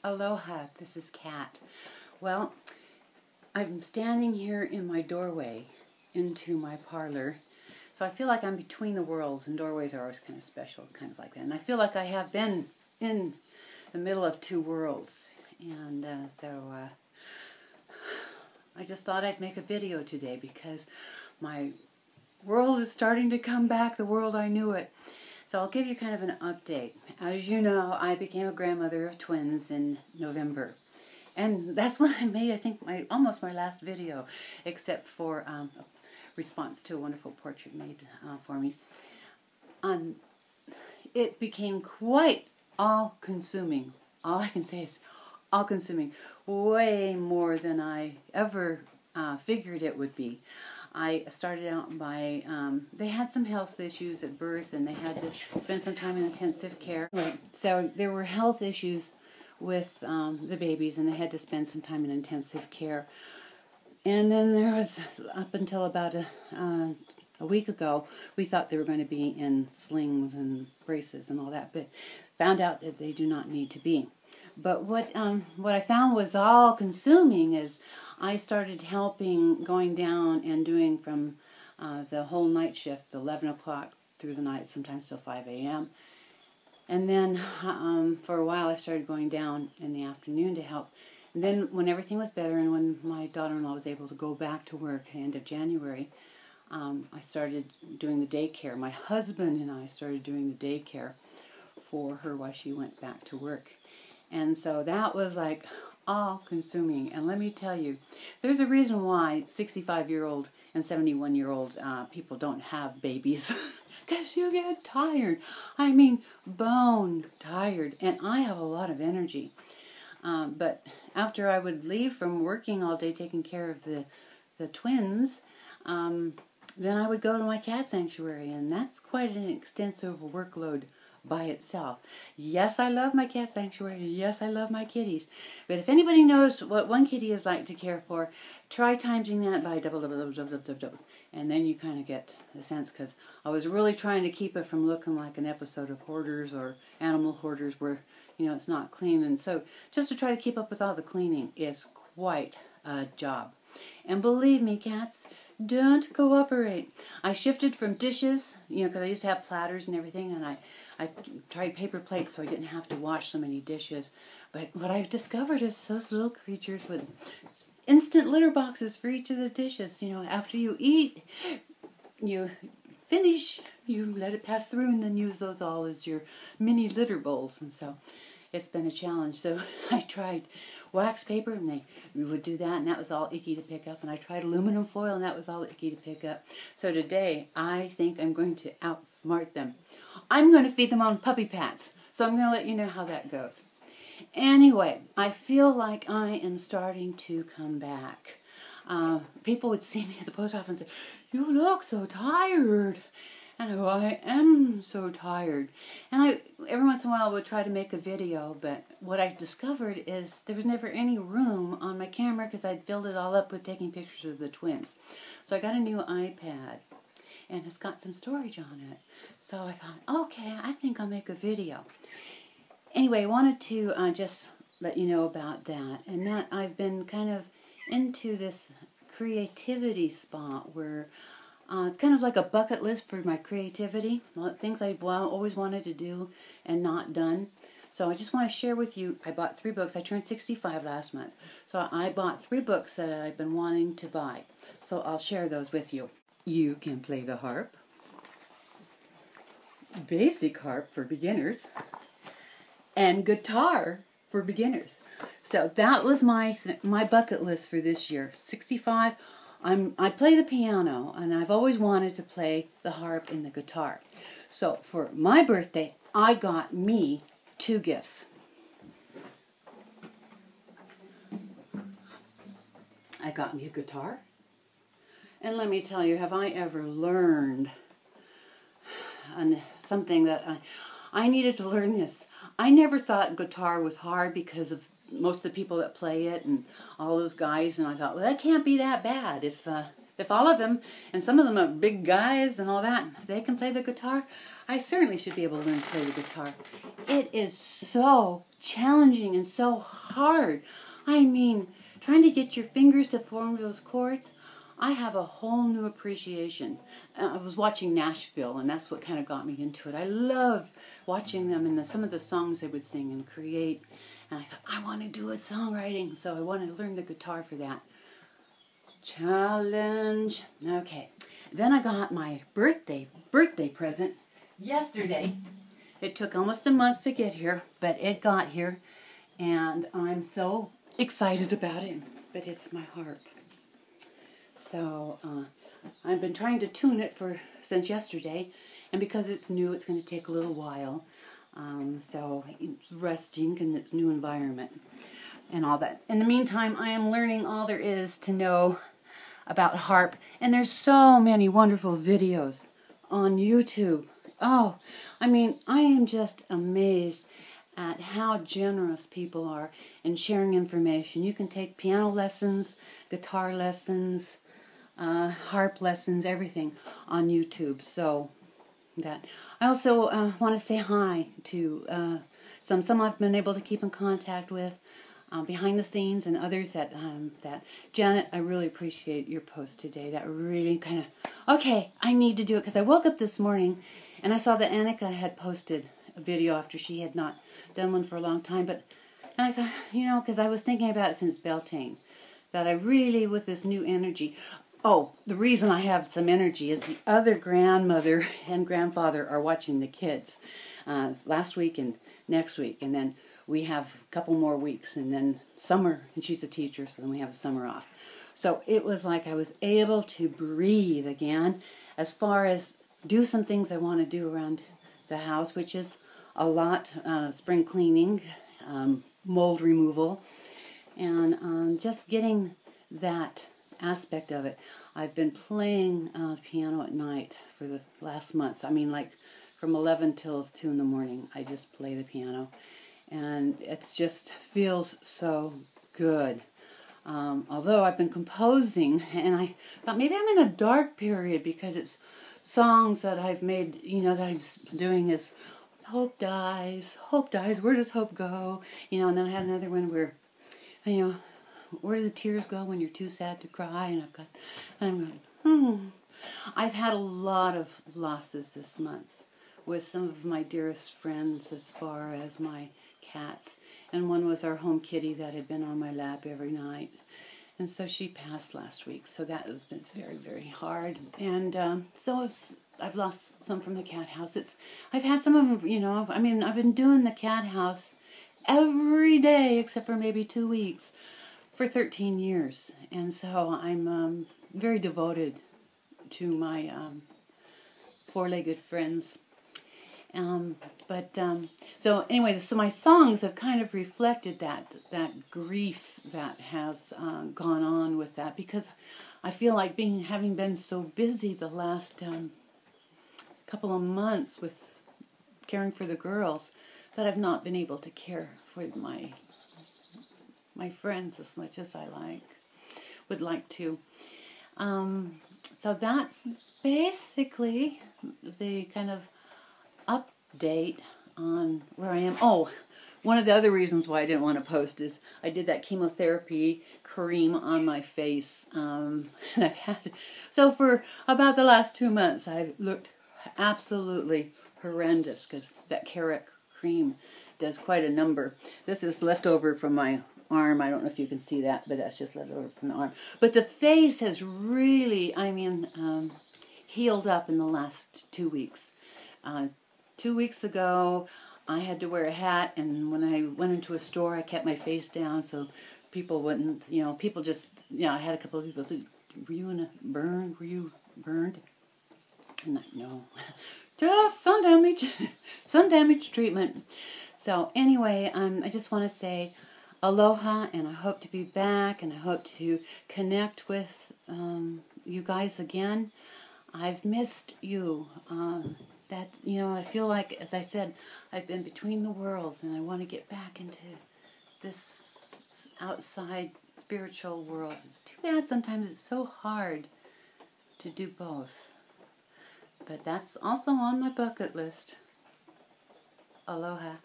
Aloha, this is Kat. Well, I'm standing here in my doorway into my parlor. So I feel like I'm between the worlds, and doorways are always kind of special, kind of like that. And I feel like I have been in the middle of two worlds. And I just thought I'd make a video today because my world is starting to come back, the world I knew it. So I'll give you kind of an update. As you know, I became a grandmother of twins in November. And that's when I made, I think, almost my last video, except for a response to a wonderful portrait made for me. It became quite all-consuming. All I can say is all-consuming. Way more than I ever figured it would be. I started out by, they had some health issues at birth and they had to spend some time in intensive care. So there were health issues with the babies and they had to spend some time in intensive care. And then there was, up until about a week ago, we thought they were going to be in slings and braces and all that, but found out that they do not need to be. But what I found was all-consuming is I started helping, going down and doing from the whole night shift, 11 o'clock through the night, sometimes till 5 a.m. And then for a while I started going down in the afternoon to help. And then when everything was better and when my daughter-in-law was able to go back to work at the end of January, I started doing the daycare. My husband and I started doing the daycare for her while she went back to work. And so that was like all-consuming. And let me tell you, there's a reason why 65-year-old and 71-year-old people don't have babies. Because you get tired. I mean, bone tired. And I have a lot of energy. But after I would leave from working all day taking care of the twins, then I would go to my cat sanctuary. And that's quite an extensive workload by itself. Yes, I love my cat sanctuary. Yes, I love my kitties. But if anybody knows what one kitty is like to care for, try timesing that by double. And then you kind of get the sense, because I was really trying to keep it from looking like an episode of Hoarders or Animal Hoarders where, you know, it's not clean. And so just to try to keep up with all the cleaning is quite a job. And believe me, cats, don't cooperate. I shifted from dishes, you know, because I used to have platters and everything, and I tried paper plates so I didn't have to wash so many dishes. But what I've discovered is those little creatures with instant litter boxes for each of the dishes. You know, after you eat, you finish, you let it pass through, and then use those all as your mini litter bowls. And so it's been a challenge. So I tried wax paper, and we would do that, and that was all icky to pick up. And I tried aluminum foil, and that was all icky to pick up. So today, I think I'm going to outsmart them. I'm going to feed them on puppy pats. So I'm going to let you know how that goes. Anyway, I feel like I am starting to come back. People would see me at the post office and say, "You look so tired." And I go, "I am so tired." And I, every once in a while, would try to make a video, but what I discovered is there was never any room on my camera because I'd filled it all up with taking pictures of the twins. So I got a new iPad, and it's got some storage on it. So I thought, okay, I think I'll make a video. Anyway, I wanted to just let you know about that, and that I've been kind of into this creativity spot where it's kind of like a bucket list for my creativity, things I've always wanted to do and not done. So I just want to share with you, I bought 3 books. I turned 65 last month. So I bought 3 books that I've been wanting to buy. So I'll share those with you. You can play the harp, basic harp for beginners, and guitar for beginners. So that was my bucket list for this year. 65. I play the piano, and I've always wanted to play the harp and the guitar. So for my birthday, I got me 2 gifts. I got me a guitar. And let me tell you, have I ever learned something that I needed to learn this. I never thought guitar was hard because of most of the people that play it and all those guys, and I thought, well, that can't be that bad if if all of them, and some of them are big guys and all that, they can play the guitar, I certainly should be able to learn to play the guitar. It is so challenging and so hard. I mean, trying to get your fingers to form those chords, I have a whole new appreciation. I was watching Nashville, and that's what kind of got me into it. I love watching them and some of the songs they would sing and create. And I thought, I want to do a songwriting, so I wanted to learn the guitar for that. Challenge. Okay. Then I got my birthday present yesterday. It took almost a month to get here, but it got here, and I'm so excited about it. But it's my harp. So I've been trying to tune it since yesterday, and because it's new, it's going to take a little while. So it's resting in its new environment and all that. In the meantime, I am learning all there is to know about harp, and there's so many wonderful videos on YouTube. Oh, I mean, I am just amazed at how generous people are in sharing information. You can take piano lessons, guitar lessons, harp lessons, everything on YouTube. So that I also want to say hi to some I've been able to keep in contact with behind the scenes, and others that Janet, I really appreciate your post today. That really kind of, okay, I need to do it, because I woke up this morning and I saw that Annika had posted a video after she had not done one for a long time, and I thought, because I was thinking about it since Beltane, that I really, with this new energy. Oh, the reason I have some energy is the other grandmother and grandfather are watching the kids last week and next week. And then we have a couple more weeks, and then summer, and she's a teacher, so then we have the summer off. So it was like I was able to breathe again as far as do some things I want to do around the house, which is a lot, spring cleaning, mold removal, and just getting that aspect of it. I've been playing piano at night for the last month. I mean, like from 11 till 2 in the morning, I just play the piano. And it just feels so good. Although I've been composing, and I thought maybe I'm in a dark period because it's songs that I've made, that I'm doing is hope dies, where does hope go? And then I had another one where, where do the tears go when you're too sad to cry? And I'm going, I've had a lot of losses this month with some of my dearest friends as far as my cats. And one was our home kitty that had been on my lap every night. And so she passed last week. So that has been very, very hard. And so I've lost some from the cat house. I've had some of them, I've been doing the cat house every day except for maybe 2 weeks for 13 years. And so I'm very devoted to my four-legged friends. So anyway, so my songs have kind of reflected that grief that has gone on with that, because I feel like having been so busy the last couple of months with caring for the girls, that I've not been able to care for my friends as much as I would like to. So that's basically the kind of update on where I am. Oh, one of the other reasons why I didn't want to post is I did that chemotherapy cream on my face, and so for about the last 2 months I've looked absolutely horrendous, because that Carrick cream does quite a number. This is leftover from my arm. I don't know if you can see that, but that's just leftover from the arm. But the face has really, healed up in the last 2 weeks. 2 weeks ago, I had to wear a hat, and when I went into a store, I kept my face down so people wouldn't, people just, I had a couple of people say, were you in a burn? Were you burned? And no, just sun damage treatment. So anyway, I just want to say aloha, and I hope to be back, and I hope to connect with you guys again. I've missed you. I feel like, as I said, I've been between the worlds, and I want to get back into this outside spiritual world. It's too bad sometimes it's so hard to do both. But that's also on my bucket list. Aloha.